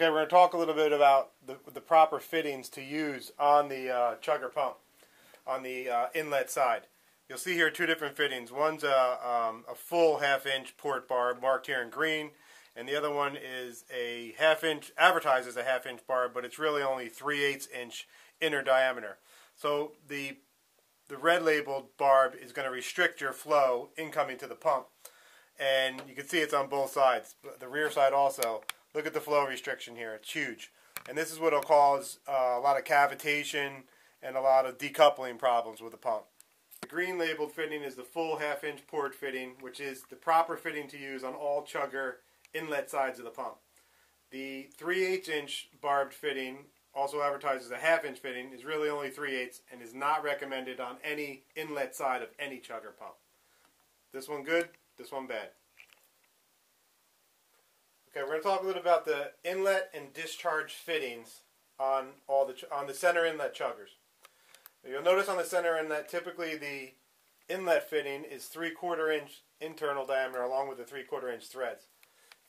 Okay, we're going to talk a little bit about the proper fittings to use on the Chugger Pump, on the inlet side. You'll see here two different fittings. One's a full half-inch port barb marked here in green, and the other one is a half-inch, advertised as a half-inch barb, but it's really only 3/8 inch inner diameter. So the red labeled barb is going to restrict your flow incoming to the pump, and you can see it's on both sides. The rear side also. Look at the flow restriction here. It's huge. And this is what will cause a lot of cavitation and a lot of decoupling problems with the pump. The green labeled fitting is the full half-inch port fitting, which is the proper fitting to use on all Chugger inlet sides of the pump. The 3/8 inch barbed fitting, also advertised as a half-inch fitting, is really only 3/8 and is not recommended on any inlet side of any Chugger pump. This one good, this one bad. Okay, we're going to talk a little about the inlet and discharge fittings on the center inlet Chuggers. You'll notice on the center inlet, typically the inlet fitting is 3/4 inch internal diameter along with the 3/4 inch threads.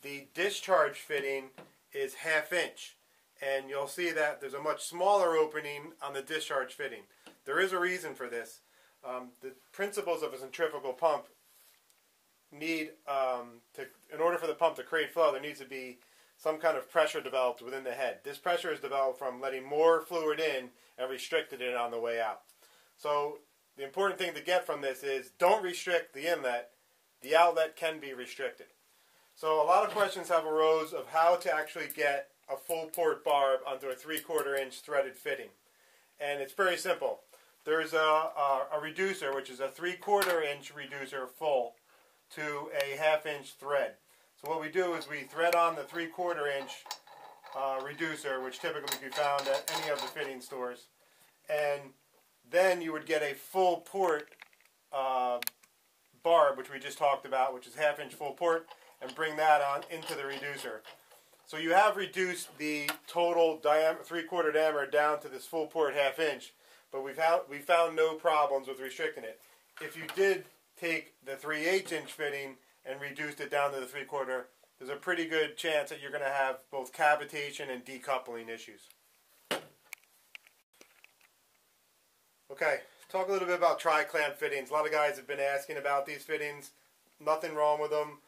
The discharge fitting is 1/2 inch, and you'll see that there's a much smaller opening on the discharge fitting. There is a reason for this. The principles of a centrifugal pump need in order for the pump to create flow, there needs to be some kind of pressure developed within the head. This pressure is developed from letting more fluid in and restricting it on the way out. So the important thing to get from this is don't restrict the inlet. The outlet can be restricted. So a lot of questions have arose of how to actually get a full port barb onto a 3/4 inch threaded fitting. And it's very simple. There's a reducer, which is a 3/4 inch reducer full to a 1/2 inch thread. So what we do is we thread on the 3/4 inch reducer, which typically can be found at any of the fitting stores, and then you would get a full port barb, which we just talked about, which is 1/2 inch full port, and bring that on into the reducer. So you have reduced the total diameter, 3/4 diameter, down to this full port 1/2 inch, but we found no problems with restricting it. If you did take the 3/8 inch fitting and reduced it down to the 3/4, there's a pretty good chance that you're going to have both cavitation and decoupling issues. Okay, talk a little bit about tri-clamp fittings. A lot of guys have been asking about these fittings. Nothing wrong with them.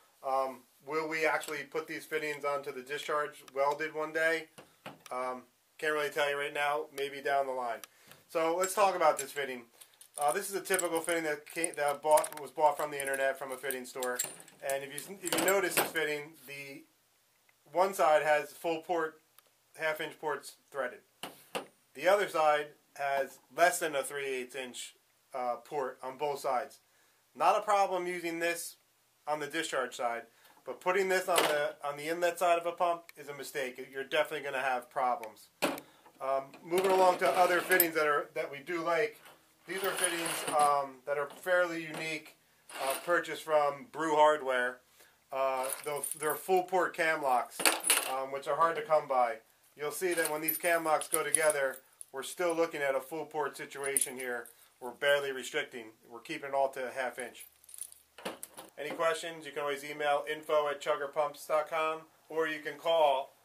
Will we actually put these fittings onto the discharge welded one day? Can't really tell you right now. Maybe down the line. So let's talk about this fitting. This is a typical fitting that was bought from the internet from a fitting store. And if you notice this fitting, the one side has full port, 1/2 inch ports threaded. The other side has less than a 3/8 inch port on both sides. Not a problem using this on the discharge side, but putting this on the inlet side of a pump is a mistake. You're definitely going to have problems. Moving along to other fittings that we do like. These are fittings that are fairly unique, purchased from Brew Hardware. They're full port cam locks, which are hard to come by. You'll see that when these cam locks go together, we're still looking at a full port situation here. We're barely restricting. We're keeping it all to 1/2 inch. Any questions, you can always email info@chuggerpumps.com, or you can call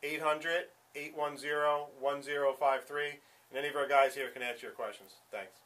800-810-1053, and any of our guys here can answer your questions. Thanks.